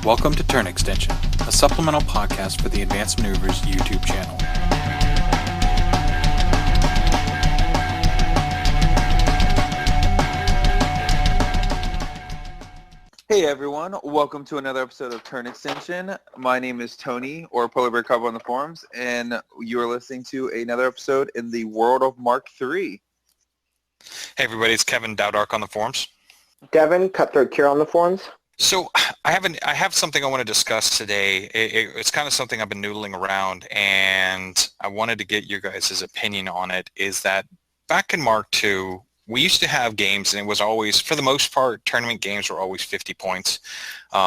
Welcome to Turn Extension, a supplemental podcast for the Advanced Maneuvers YouTube channel. Hey everyone, welcome to another episode of Turn Extension. My name is Tony, or Polar Bear Cub on the forums, and you are listening to another episode in the world of Mark III. Hey everybody, it's Kevin Dowdark on the forums. Devin, Cutthroat Cure on the forums. So I have something I want to discuss today. It's kind of something I've been noodling around, and I wanted to get your guys' opinion on it. Is that back in Mark II, we used to have games, and it was always, for the most part, tournament games were always 50 points.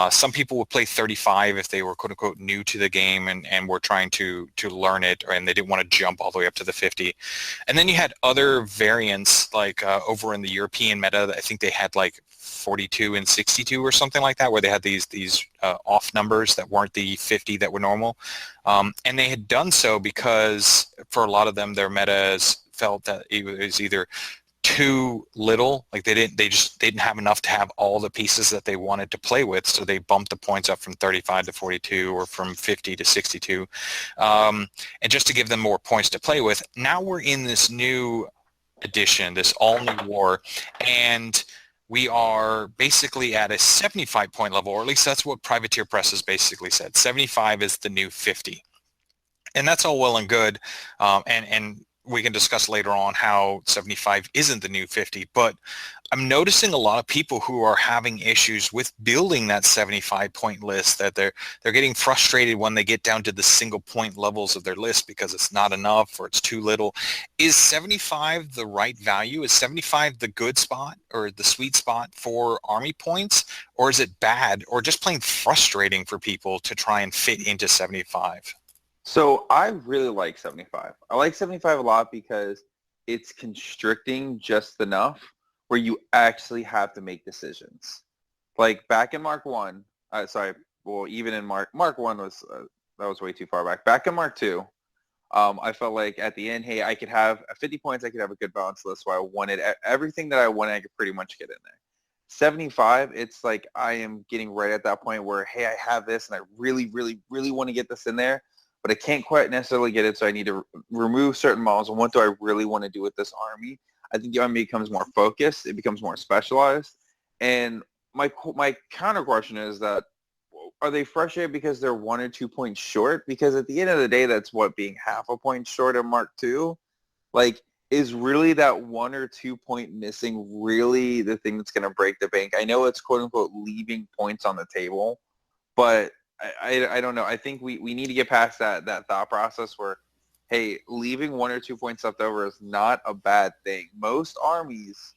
Some people would play 35 if they were quote-unquote new to the game and were trying to learn it, and they didn't want to jump all the way up to the 50. And then you had other variants, like over in the European meta, I think they had like 42 and 62 or something like that, where they had these off numbers that weren't the 50 that were normal. And they had done so because for a lot of them, their metas felt that it was either too little, like they just didn't have enough to have all the pieces that they wanted to play with, so they bumped the points up from 35 to 42 or from 50 to 62, and just to give them more points to play with. Now we're in this new edition, this all-new war, and we are basically at a 75 point level, or at least that's what Privateer Press has basically said. 75 is the new 50. And that's all well and good, and we can discuss later on how 75 isn't the new 50, but I'm noticing a lot of people who are having issues with building that 75 point list, that they're getting frustrated when they get down to the single point levels of their list because it's not enough or it's too little. Is 75 the right value? Is 75 the good spot or the sweet spot for army points, or is it bad or just plain frustrating for people to try and fit into 75? So I really like 75. I like 75 a lot because it's constricting just enough where you actually have to make decisions. Like back in Mark 1, even in Mark 1 was, that was way too far back. Back in Mark 2, I felt like at the end, hey, I could have 50 points, I could have a good balanced list where I wanted everything that I wanted, I could pretty much get in there. 75, it's like I am getting right at that point where, hey, I have this and I really, really, really want to get this in there, but I can't quite necessarily get it, so I need to remove certain models. And what do I really want to do with this army? I think the army becomes more focused. It becomes more specialized. And my counter question is that, are they frustrated because they're 1 or 2 points short? Because at the end of the day, that's what being half a point short of Mark II. Like, is really that 1 or 2 point missing really the thing that's going to break the bank? I know it's quote-unquote leaving points on the table, but I don't know. I think we need to get past that thought process where, hey, leaving 1 or 2 points left over is not a bad thing. Most armies,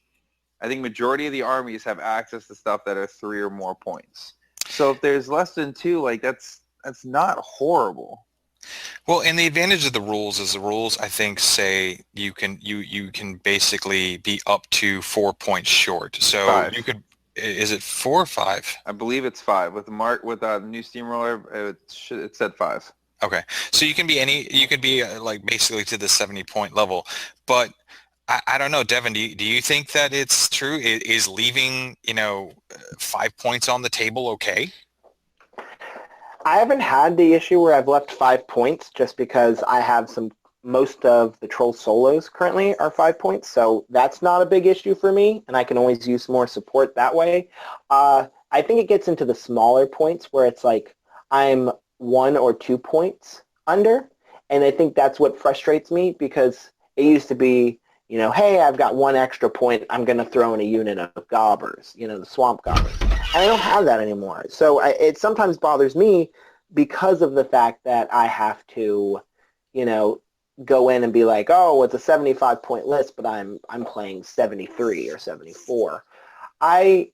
I think majority of the armies have access to stuff that are 3 or more points. So if there's less than 2, like that's not horrible. Well, and the advantage of the rules is the rules, I think, say you can basically be up to 4 points short. So 5. you could. Is it 4 or 5? I believe it's 5. With the new steamroller, it said 5. Okay, so you can be like basically to the 70 point level, but I don't know, Devin. Do you think that it's true? Is leaving 5 points on the table okay? I haven't had the issue where I've left 5 points just because I have most of the troll solos currently are 5 points, so that's not a big issue for me, and I can always use more support that way. I think it gets into the smaller points where it's like I'm 1 or 2 points under, and I think that's what frustrates me because it used to be, hey, I've got 1 extra point, I'm going to throw in a unit of gobbers, the swamp gobbers. And I don't have that anymore. So it sometimes bothers me because of the fact that I have to, go in and be like, oh, it's a 75 point list, but I'm playing 73 or 74. I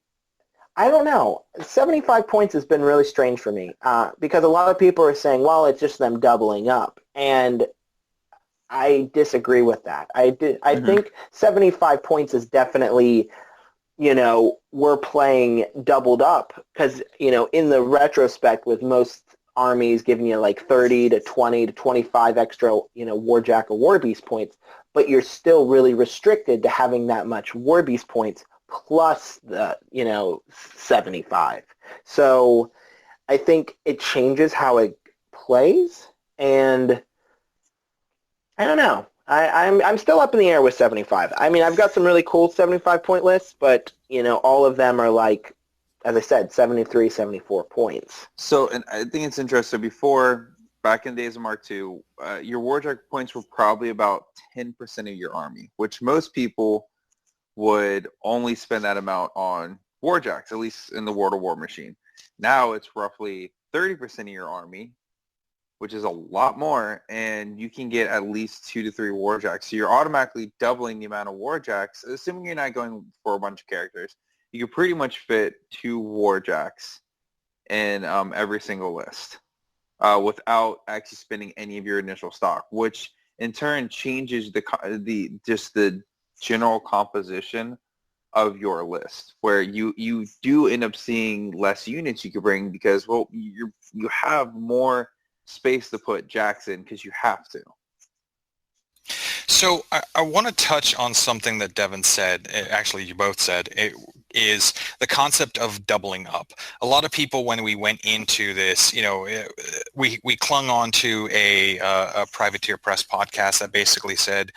don't know. 75 points has been really strange for me because a lot of people are saying, well, it's just them doubling up. And I disagree with that. I think 75 points is definitely, we're playing doubled up because, in the retrospect with most armies giving you like 30 to 20 to 25 extra, Warjack or Warbeast points, but you're still really restricted to having that much Warbeast points plus the, 75. So I think it changes how it plays, and I don't know. I'm still up in the air with 75. I mean, I've got some really cool 75-point lists, but, all of them are like, as I said, 73, 74 points. So, and I think it's interesting. Before, back in the days of Mark II, your Warjack points were probably about 10% of your army, which most people would only spend that amount on Warjacks, at least in the World of Warmachine. Now it's roughly 30% of your army, which is a lot more, and you can get at least 2 to 3 Warjacks. So you're automatically doubling the amount of Warjacks, assuming you're not going for a bunch of characters. You can pretty much fit 2 Warjacks in every single list without actually spending any of your initial stock, which in turn changes the general composition of your list, where you do end up seeing less units you could bring because, well, you have more space to put jacks in because you have to. So I want to touch on something that Devin said, actually you both said, it is the concept of doubling up. A lot of people, when we went into this, we clung on to a Privateer Press podcast that basically said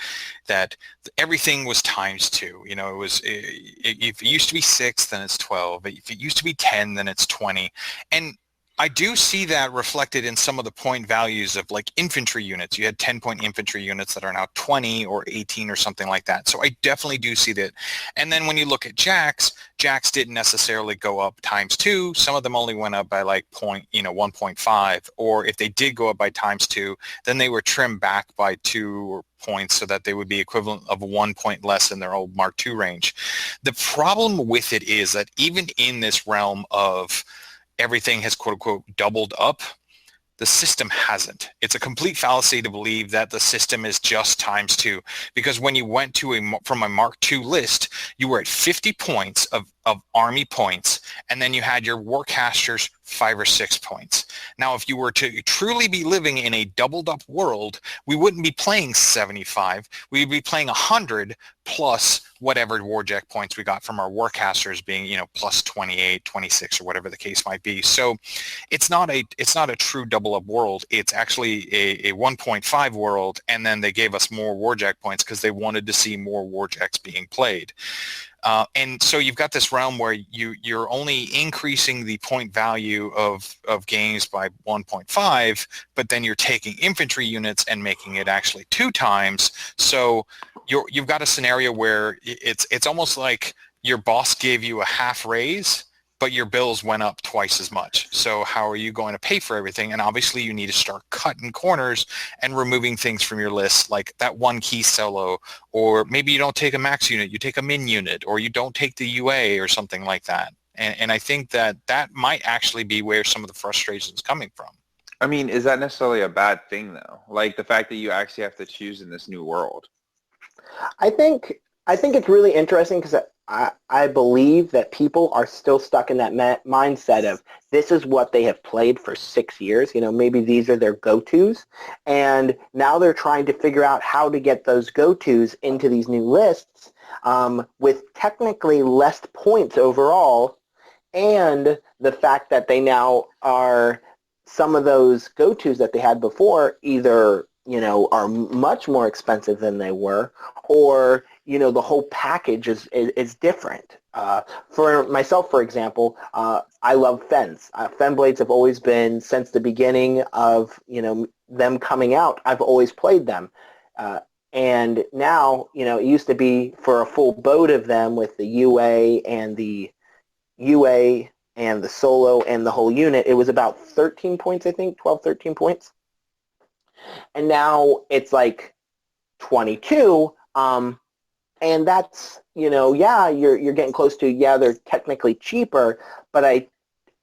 that everything was times 2. If it used to be 6, then it's 12. If it used to be 10, then it's 20. And I do see that reflected in some of the point values of like infantry units. You had 10-point infantry units that are now 20 or 18 or something like that. So I definitely do see that. And then when you look at jacks didn't necessarily go up times 2. Some of them only went up by like 1.5. Or if they did go up by times 2, then they were trimmed back by 2 points so that they would be equivalent of 1 point less in their old Mark II range. The problem with it is that even in this realm of everything has quote unquote doubled up, the system hasn't. It's a complete fallacy to believe that the system is just times 2, because when you went from a Mark II list, you were at 50 points of army points, and then you had your warcasters 5 or 6 points. Now, if you were to truly be living in a doubled up world, we wouldn't be playing 75. We'd be playing 100 plus whatever warjack points we got from our warcasters being, plus 28, 26, or whatever the case might be. So it's not a true double up world. It's actually a 1.5 world, and then they gave us more warjack points because they wanted to see more warjacks being played. And so you've got this realm where you're only increasing the point value of games by 1.5, but then you're taking infantry units and making it actually 2 times. So you've got a scenario where it's almost like your boss gave you a half raise, but your bills went up twice as much. So how are you going to pay for everything? And obviously you need to start cutting corners and removing things from your list, like that one key solo, or maybe you don't take a max unit, you take a min unit, or you don't take the UA or something like that. And I think that might actually be where some of the frustration is coming from. I mean, is that necessarily a bad thing, though? Like the fact that you actually have to choose in this new world? I think it's really interesting because I believe that people are still stuck in that mindset of this is what they have played for 6 years. Maybe these are their go-tos, and now they're trying to figure out how to get those go-tos into these new lists with technically less points overall, and the fact that they now are some of those go-tos that they had before either are much more expensive than they were, or the whole package is different. For myself, for example, I love Fens. Fen blades have always been, since the beginning of them coming out, I've always played them. And now, it used to be for a full boat of them with the UA and the solo and the whole unit, it was about 13 points, I think, 12, 13 points. And now it's like 22, and that's, you're getting close to, they're technically cheaper, but I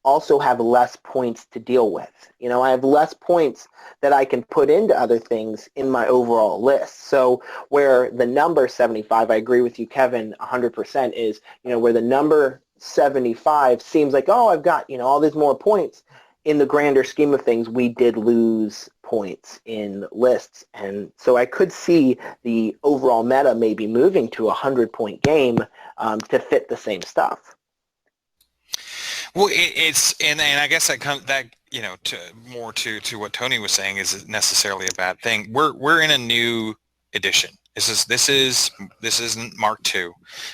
also have less points to deal with. I have less points that I can put into other things in my overall list. So where the number 75, I agree with you, Kevin, 100%, is, where the number 75 seems like, oh, I've got, all these more points. In the grander scheme of things, we did lose points in lists, and so I could see the overall meta maybe moving to a 100-point game to fit the same stuff. Well, and I guess that comes that to what Tony was saying isn't necessarily a bad thing. We're in a new edition. This isn't Mark II,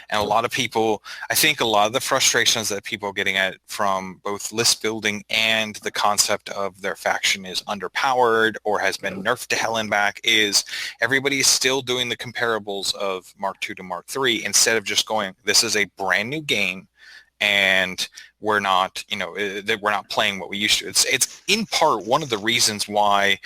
and a lot of people, I think a lot of the frustrations that people are getting at from both list building and the concept of their faction is underpowered or has been nerfed to hell and back is everybody is still doing the comparables of Mark II to Mark III instead of just going, this is a brand new game and we're not playing what we used to. It's in part one of the reasons why,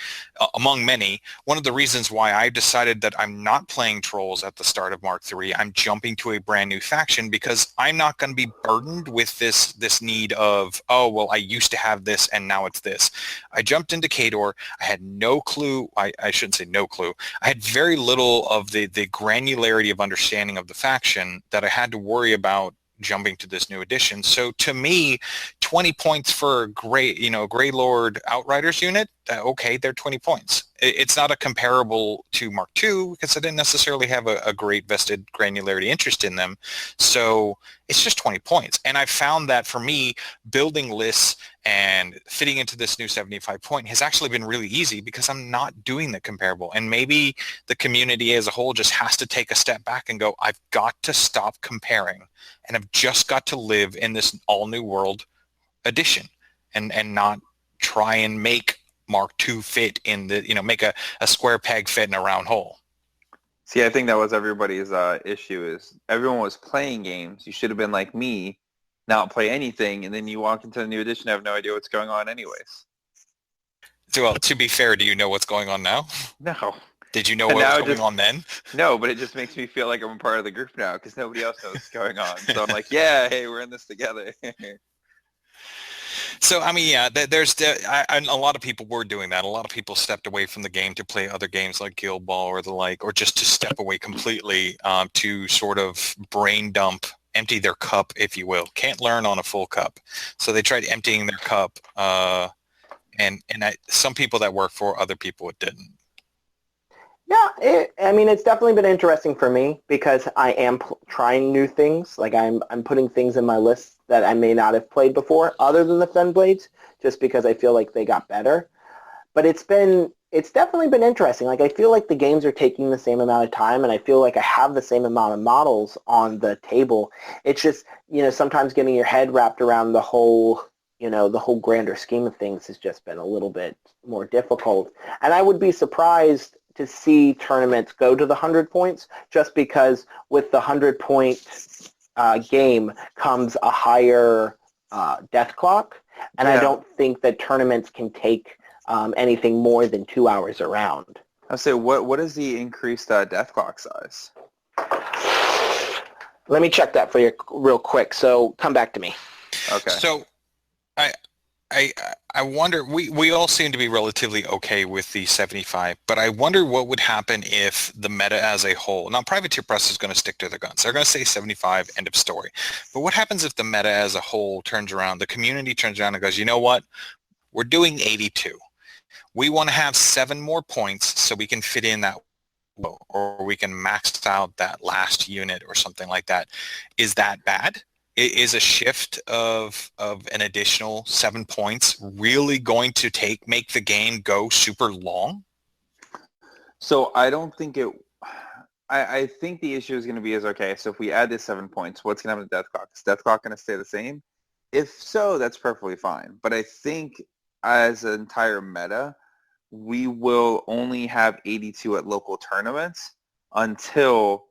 among many, one of the reasons why I decided that I'm not playing Trolls at the start of Mark III. I'm jumping to a brand new faction because I'm not going to be burdened with this need of, oh, well, I used to have this and now it's this. I jumped into Khador. I had no clue. I shouldn't say no clue. I had very little of the granularity of understanding of the faction that I had to worry about jumping to this new edition. So to me, 20 points for a Grey Lord Outriders unit, okay, they're 20 points. It's not a comparable to Mark II because I didn't necessarily have a great vested granularity interest in them. So it's just 20 points. And I found that for me, building lists and fitting into this new 75 point has actually been really easy because I'm not doing the comparable. And maybe the community as a whole just has to take a step back and go, I've got to stop comparing and I've just got to live in this all new world edition and not try and make Mark II fit in the, make a square peg fit in a round hole. See, I think that was everybody's issue is everyone was playing games. You should have been like me, not play anything, and then you walk into the new edition and have no idea what's going on anyways. Well, to be fair, do you know what's going on now? No. Did you know what was going on then? No, but it just makes me feel like I'm a part of the group now because nobody else knows what's going on. So I'm like, yeah, hey, we're in this together. So, I mean, yeah, a lot of people were doing that. A lot of people stepped away from the game to play other games like Guild Ball or the like, or just to step away completely to sort of brain dump, empty their cup, if you will. Can't learn on a full cup. So they tried emptying their cup, and some people that worked for, other people it didn't. Yeah, it's definitely been interesting for me because I am trying new things. Like I'm putting things in my list that I may not have played before, other than the Fenblades, just because I feel like they got better. But it's definitely been interesting. Like I feel like the games are taking the same amount of time, and I feel like I have the same amount of models on the table. It's just sometimes getting your head wrapped around the whole grander scheme of things has just been a little bit more difficult. And I would be surprised to see tournaments go to the 100 points just because with the 100-point game comes a higher death clock. And I don't think that tournaments can take anything more than 2 hours around. I'll say, what is the increased death clock size? Let me check that for you real quick. So come back to me. Okay. So I wonder, we all seem to be relatively okay with the 75, but I wonder what would happen if the meta as a whole, now Privateer Press is going to stick to their guns. They're going to say 75, end of story. But what happens if the meta as a whole turns around, the community turns around and goes, you know what, we're doing 82. We want to have 7 more points so we can fit in that, or we can max out that last unit or something like that. Is that bad? Is a shift of an additional 7 points really going to make the game go super long? So I don't think I think the issue is going to be okay, so if we add this 7 points, what's going to happen to Death Clock? Is Death Clock going to stay the same? If so, that's perfectly fine. But I think as an entire meta, we will only have 82 at local tournaments until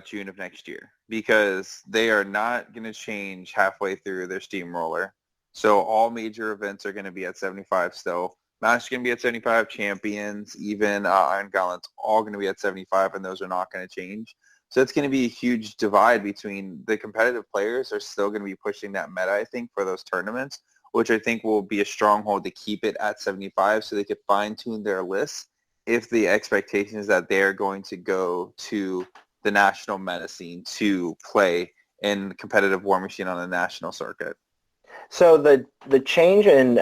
June of next year, because they are not going to change halfway through their steamroller. So all major events are going to be at 75 still. Match is going to be at 75. Champions, even Iron Gauntlets, all going to be at 75, and those are not going to change. So it's going to be a huge divide between the competitive players are still going to be pushing that meta, I think, for those tournaments, which I think will be a stronghold to keep it at 75 so they could fine-tune their lists if the expectation is that they're going to go to the national meta scene to play in competitive Warmachine on the national circuit. So the change in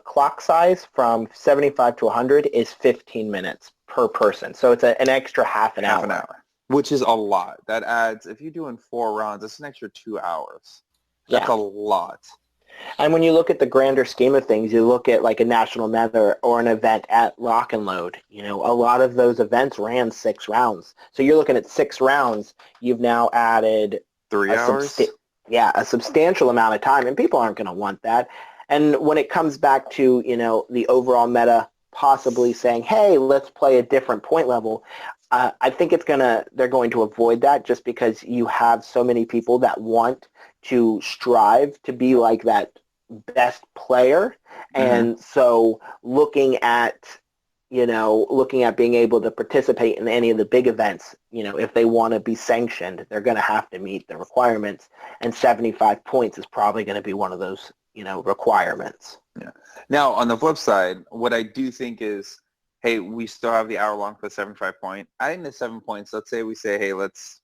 clock size from 75 to 100 is 15 minutes per person. So it's an extra half an hour. Which is a lot. That adds, if you're doing 4 rounds, that's an extra 2 hours. That's Yeah. a lot. And when you look at the grander scheme of things, you look at like a national meta or an event at Rock and Load. You know, a lot of those events ran 6 rounds. So you're looking at 6 rounds. You've now added 3 hours? a substantial amount of time, and people aren't going to want that. And when it comes back to, you know, the overall meta possibly saying, hey, let's play a different point level, I think they're going to avoid that just because you have so many people that want to strive to be like that best player. And so looking at being able to participate in any of the big events, you know, if they want to be sanctioned, they're going to have to meet the requirements, and 75 points is probably going to be one of those, you know, requirements. Yeah. Now, on the flip side, what I do think is, hey, we still have the hour long for the 75 point. Adding the 7 points, let's say we say, hey,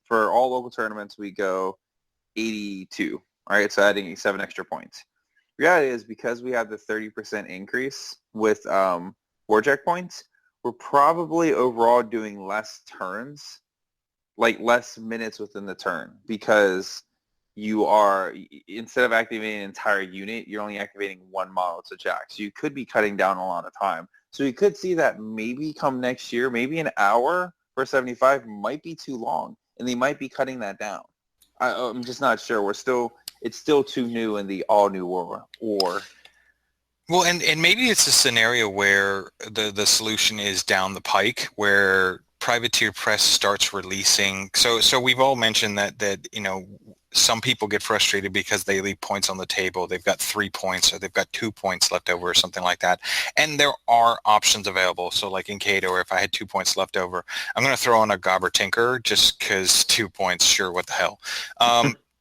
for all local tournaments, we go 82. All right, so adding 7 extra points. Reality is, because we have the 30% increase with Warjack points, we're probably overall doing less turns, like less minutes within the turn, because you are, instead of activating an entire unit, you're only activating one model to Jack. So you could be cutting down a lot of time. So you could see that maybe come next year, maybe an hour for 75 might be too long, and they might be cutting that down. I'm just not sure. It's still too new in the all-new war. Well, and maybe it's a scenario where the solution is down the pike, where Privateer Press starts releasing. So we've all mentioned that you know, some people get frustrated because they leave points on the table. They've got 3 points or they've got 2 points left over or something like that. And there are options available. So like in Cato, if I had 2 points left over, I'm going to throw on a Gobber Tinker just because 2 points, sure, what the hell.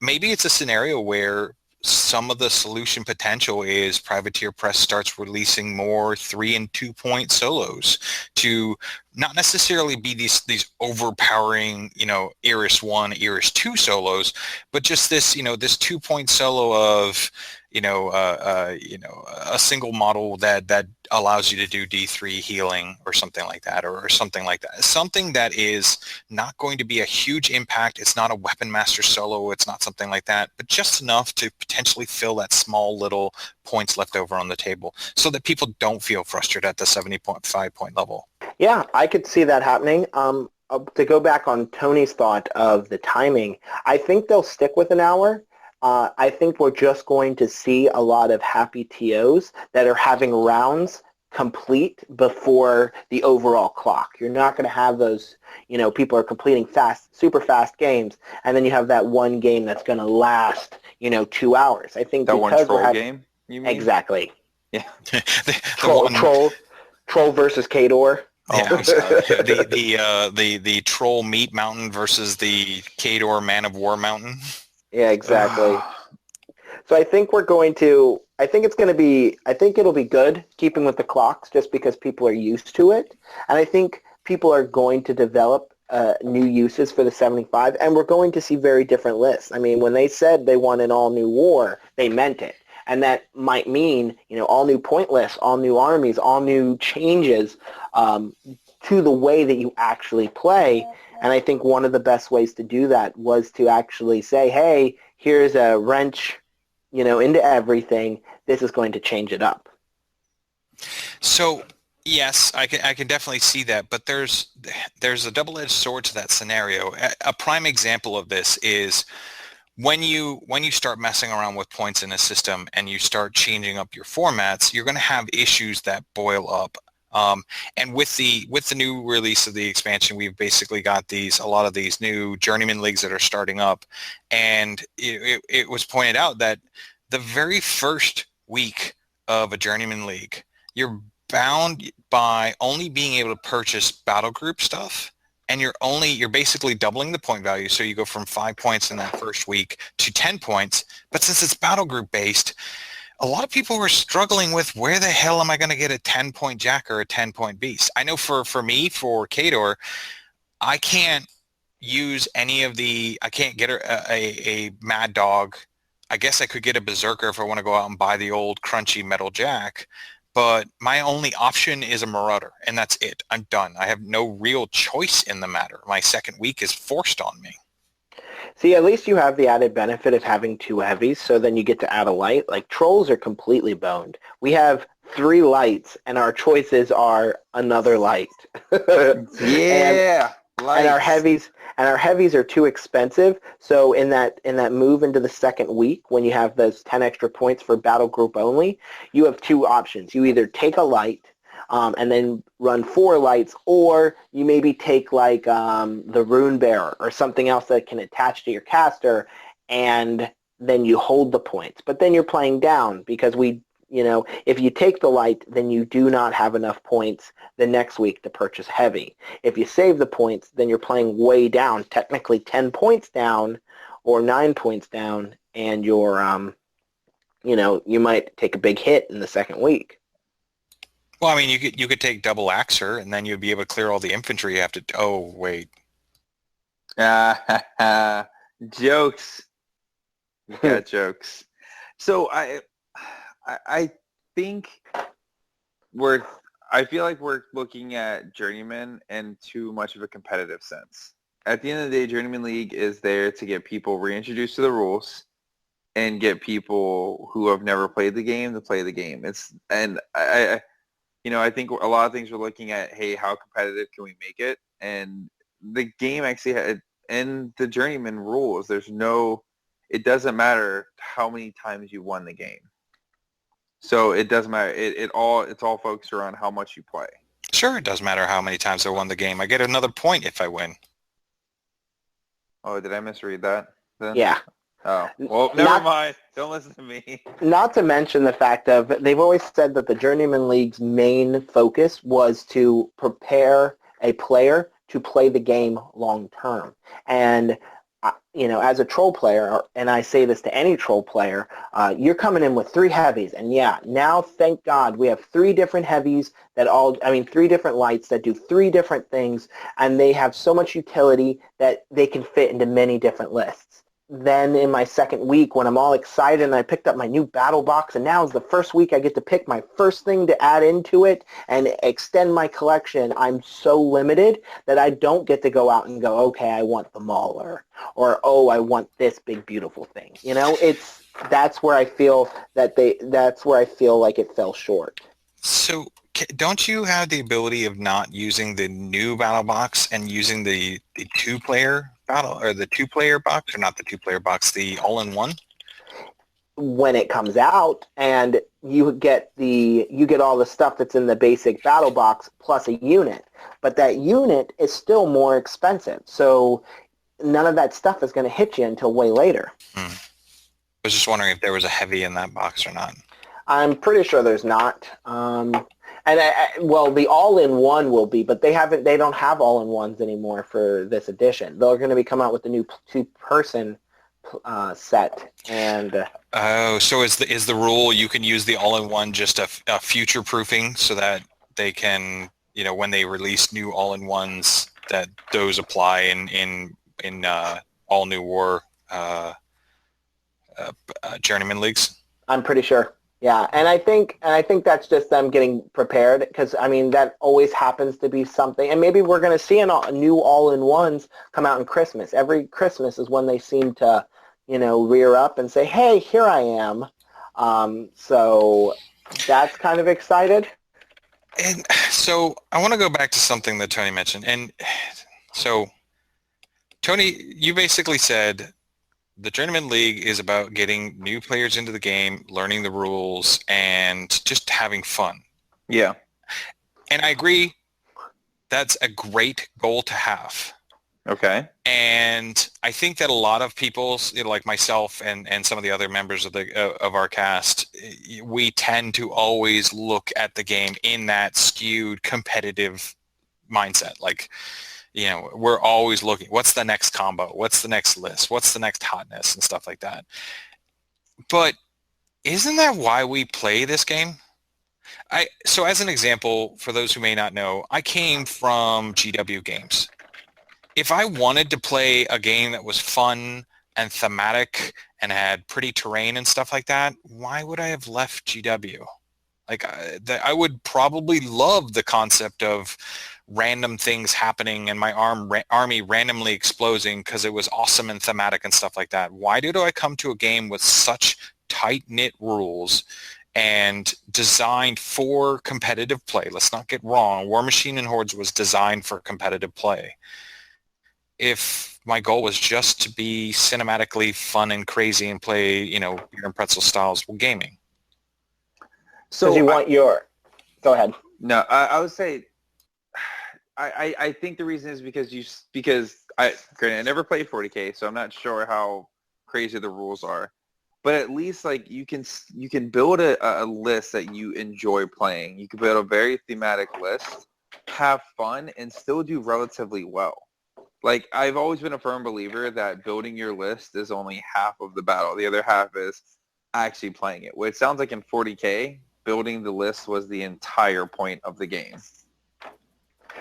Maybe it's a scenario where some of the solution potential is Privateer Press starts releasing more 3 and 2 point solos to not necessarily be these overpowering, you know, Iris 1, Iris 2 solos, but just this, you know, this 2 point solo of, a single model that allows you to do D3 healing or something like that, or something like that. Something that is not going to be a huge impact. It's not a Weapon Master solo. It's not something like that, but just enough to potentially fill that small little points left over on the table so that people don't feel frustrated at the 70.5 point level. Yeah, I could see that happening. To go back on Tony's thought of the timing, I think they'll stick with an hour. I think we're just going to see a lot of happy TOs that are having rounds complete before the overall clock. You're not going to have those, you know, people are completing super fast games, and then you have that one game that's going to last, you know, 2 hours. I think that one troll game, you mean? Exactly. Yeah. Troll versus Kador. Yeah, the Troll Meat Mountain versus the Kador Man of War Mountain. Yeah, exactly. So I think it'll be good keeping with the clocks just because people are used to it. And I think people are going to develop new uses for the 75, and we're going to see very different lists. I mean, when they said they want an all-new war, they meant it. And that might mean, you know, all new point lists, all new armies, all new changes to the way that you actually play. And I think one of the best ways to do that was to actually say, hey, here's a wrench, you know, into everything. This is going to change it up. So, yes, I can definitely see that, but there's a double-edged sword to that scenario. A prime example of this is when you start messing around with points in a system and you start changing up your formats, you're going to have issues that boil up. And with the new release of the expansion, we've basically got a lot of these new Journeyman leagues that are starting up, and it was pointed out that the very first week of a Journeyman league, you're bound by only being able to purchase battle group stuff, and you're basically doubling the point value. So you go from 5 points in that first week to 10 points, but since it's battle group based, a lot of people were struggling with where the hell am I going to get a 10-point Jack or a 10-point Beast. I know for me, for Kador, I can't use I can't get a Mad Dog. I guess I could get a Berserker if I want to go out and buy the old crunchy Metal Jack, but my only option is a Marauder, and that's it. I'm done. I have no real choice in the matter. My second week is forced on me. See, at least you have the added benefit of having 2 heavies, so then you get to add a light. Like, trolls are completely boned. We have 3 lights, and our choices are another light. Yeah, and our heavies are too expensive. So in that move into the second week, when you have those 10 extra points for battle group only, you have 2 options. You either take a light and then run 4 lights, or you maybe take like the Rune Bearer or something else that can attach to your caster, and then you hold the points. But then you're playing down because if you take the light, then you do not have enough points the next week to purchase heavy. If you save the points, then you're playing way down, technically 10 points down or 9 points down, and you're, you might take a big hit in the second week. Well, I mean, you could take double Axer, and then you'd be able to clear all the infantry you have to... Oh, wait. Jokes. You got jokes. So I think I feel like we're looking at Journeyman in too much of a competitive sense. At the end of the day, Journeyman League is there to get people reintroduced to the rules and get people who have never played the game to play the game. I think a lot of things we're looking at, hey, how competitive can we make it? And the game actually had, in the Journeyman rules, it doesn't matter how many times you won the game. So it doesn't matter. It's all focused around how much you play. Sure, it does matter how many times I won the game. I get another point if I win. Oh, did I misread that then? Yeah. Oh, well, never mind. Don't listen to me. Not to mention the fact of, they've always said that the Journeyman League's main focus was to prepare a player to play the game long term. And as a troll player, and I say this to any troll player, you're coming in with 3 heavies, and now thank God we have 3 different heavies 3 different lights that do 3 different things, and they have so much utility that they can fit into many different lists. Then in my second week, when I'm all excited and I picked up my new battle box, and now is the first week I get to pick my first thing to add into it and extend my collection, I'm so limited that I don't get to go out and go, okay, I want the Mauler, or oh, I want this big beautiful thing. That's where I feel like it fell short. So don't you have the ability of not using the new battle box and using the 2-player battle, or the 2-player box, or not the 2-player box, the all-in-one? When it comes out, and you get all the stuff that's in the basic battle box plus a unit, but that unit is still more expensive, so none of that stuff is going to hit you until way later. I was just wondering if there was a heavy in that box or not. I'm pretty sure there's not. The all-in-one will be, but they don't have all-in-ones anymore for this edition. They're going to be coming out with the new 2-person set. And so is the rule you can use the all-in-one just a future proofing, so that they can, when they release new all-in-ones, that those apply in all new war Journeyman leagues? I'm pretty sure. Yeah, and I think that's just them getting prepared, because that always happens to be something, and maybe we're going to see a new all-in-ones come out in Christmas. Every Christmas is when they seem to, rear up and say, "Hey, here I am." So that's kind of excited. And so I want to go back to something that Tony mentioned, and so Tony, you basically said the Journeyman League is about getting new players into the game, learning the rules, and just having fun. Yeah. And I agree, that's a great goal to have. Okay. And I think that a lot of people, like myself and some of the other members of our cast, we tend to always look at the game in that skewed competitive mindset. Like, we're always looking, what's the next combo? What's the next list? What's the next hotness and stuff like that? But isn't that why we play this game? So as an example, for those who may not know, I came from GW Games. If I wanted to play a game that was fun and thematic and had pretty terrain and stuff like that, why would I have left GW? Like, I would probably love the concept of random things happening and my army randomly exploding because it was awesome and thematic and stuff like that. Why do I come to a game with such tight-knit rules and designed for competitive play? Let's not get wrong. Warmachine and Hordes was designed for competitive play. If my goal was just to be cinematically fun and crazy and play, beer and pretzel styles gaming. So you want your... Go ahead. No, I would say I think the reason is because granted, I never played 40K, so I'm not sure how crazy the rules are. But at least like you can build a list that you enjoy playing. You can build a very thematic list, have fun, and still do relatively well. Like, I've always been a firm believer that building your list is only half of the battle. The other half is actually playing it. What it sounds like in 40K, building the list was the entire point of the game.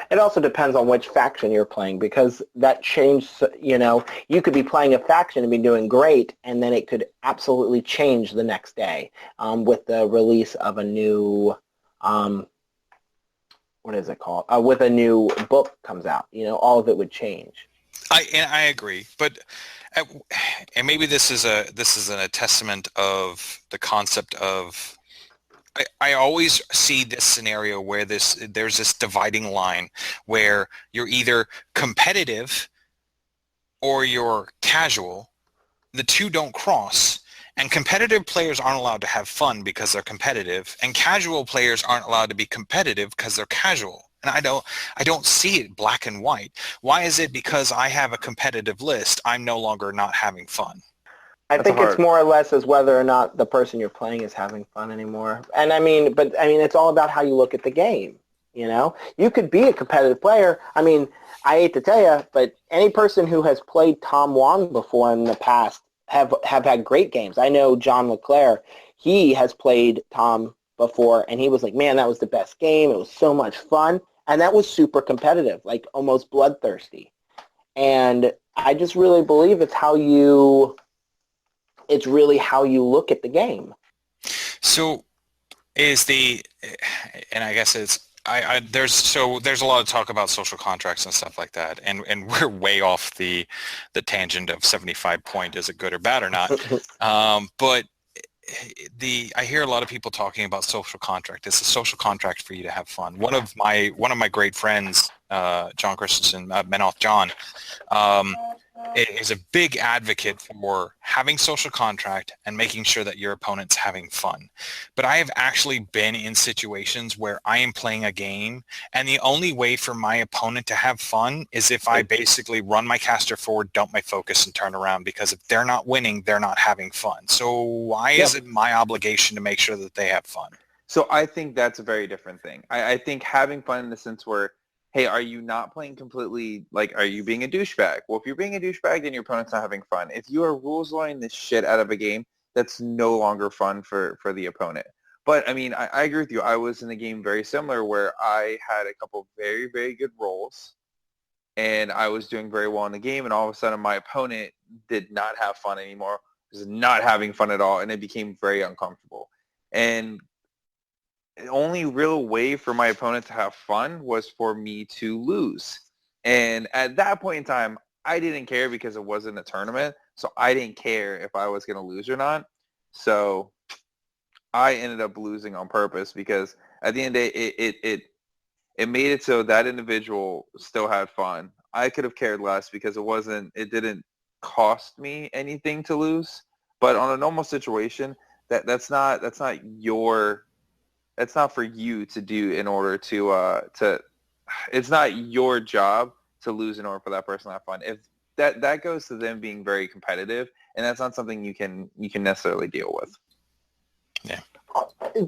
It also depends on which faction you're playing, because that changed, you could be playing a faction and be doing great, and then it could absolutely change the next day with the release of a new, what is it called? With a new book comes out, all of it would change. I agree, but and maybe this is a testament of the concept of. I always see this scenario where there's this dividing line where you're either competitive or you're casual. The two don't cross, and competitive players aren't allowed to have fun because they're competitive, and casual players aren't allowed to be competitive because they're casual. And I don't see it black and white. Why is it because I have a competitive list, I'm no longer not having fun? I think it's more or less as whether or not the person you're playing is having fun anymore. And it's all about how you look at the game. You could be a competitive player. I hate to tell you, but any person who has played Tom Wong before in the past have had great games. I know John LeClaire, he has played Tom before, and he was like, man, that was the best game. It was so much fun. And that was super competitive, like almost bloodthirsty. And I just really believe it's really how you look at the game. So and I guess it's, there's a lot of talk about social contracts and stuff like that, and we're way off the tangent of 75 point, is it good or bad or not? But I hear a lot of people talking about social contract. It's a social contract for you to have fun. One of my great friends, John Christensen, Menoth John, is a big advocate for having social contract and making sure that your opponent's having fun. But I have actually been in situations where I am playing a game and the only way for my opponent to have fun is if I basically run my caster forward, dump my focus, and turn around, because if they're not winning, they're not having fun. So why is it my obligation to make sure that they have fun? So I think that's a very different thing. I think having fun in the sense where, hey, are you not playing completely, like, are you being a douchebag? Well, if you're being a douchebag, then your opponent's not having fun. If you are rules lawyering the shit out of a game, that's no longer fun for the opponent. But, I agree with you. I was in a game very similar where I had a couple very, very good rolls, and I was doing very well in the game, and all of a sudden my opponent did not have fun anymore, was not having fun at all, and it became very uncomfortable. And the only real way for my opponent to have fun was for me to lose. And at that point in time, I didn't care because it wasn't a tournament. So I didn't care if I was going to lose or not. So I ended up losing on purpose because at the end of the day, it made it so that individual still had fun. I could have cared less because it didn't cost me anything to lose. But on a normal situation, that's not for you to do in order to it's not your job to lose in order for that person to have fun. If that goes to them being very competitive, and that's not something you can necessarily deal with. Yeah.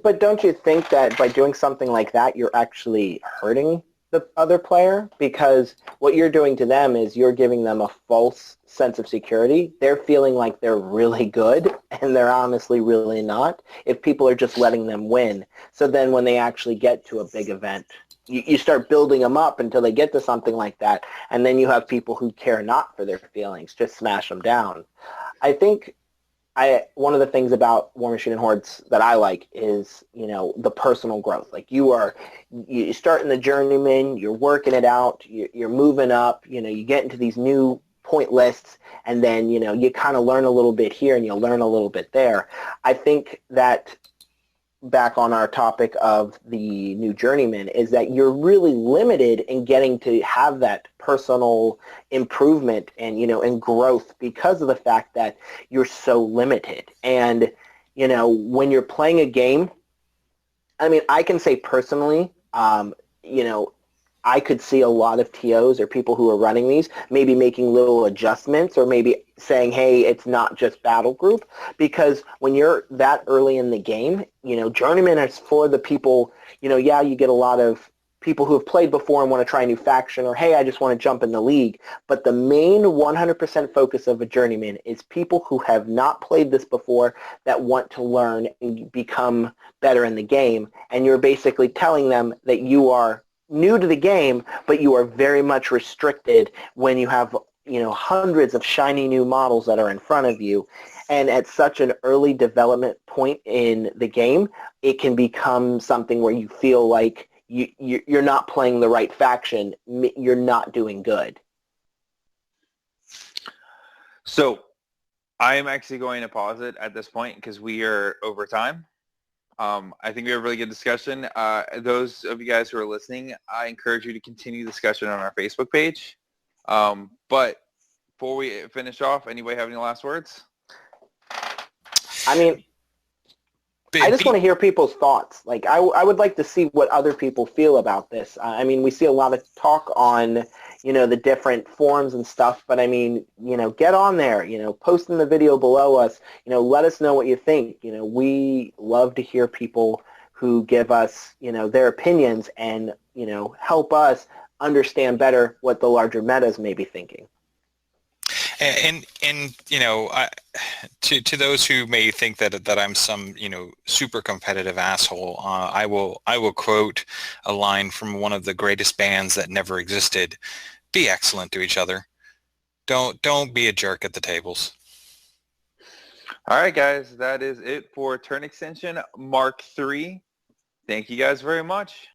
But don't you think that by doing something like that, you're actually hurting the other player? Because what you're doing to them is you're giving them a false sense of security. They're feeling like they're really good, and they're honestly really not, if people are just letting them win. So then when they actually get to a big event, you start building them up until they get to something like that, and then you have people who care not for their feelings, just smash them down. I think one of the things about Warmachine and Hordes that I like is, the personal growth. Like you start in the Journeyman, you're working it out, you're moving up, you get into these new point lists, and then, you kind of learn a little bit here and you learn a little bit there. I think that back on our topic of the new Journeyman is that you're really limited in getting to have that personal improvement and, and growth because of the fact that you're so limited. And, when you're playing a game, I mean, I can say personally, I could see a lot of TOs or people who are running these maybe making little adjustments or maybe saying, hey, it's not just battle group, because when you're that early in the game, Journeyman is for the people, yeah, you get a lot of people who have played before and want to try a new faction, or hey, I just want to jump in the league. But the main 100% focus of a Journeyman is people who have not played this before that want to learn and become better in the game. And you're basically telling them that you are new to the game, but you are very much restricted when you have, hundreds of shiny new models that are in front of you. And at such an early development point in the game, it can become something where you feel like you're not playing the right faction, you're not doing good. So I am actually going to pause it at this point because we are over time. I think we have a really good discussion. Those of you guys who are listening, I encourage you to continue the discussion on our Facebook page. But before we finish off, anybody have any last words? I mean, I just want to hear people's thoughts. Like, I would like to see what other people feel about this. I mean, we see a lot of talk on, the different forums and stuff, but I mean, get on there, post in the video below us, let us know what you think. We love to hear people who give us, their opinions and, help us understand better what the larger metas may be thinking. And to those who may think that I'm some super competitive asshole, I will quote a line from one of the greatest bands that never existed: "Be excellent to each other. Don't be a jerk at the tables." All right, guys, that is it for Turn Extension Mark III. Thank you guys very much.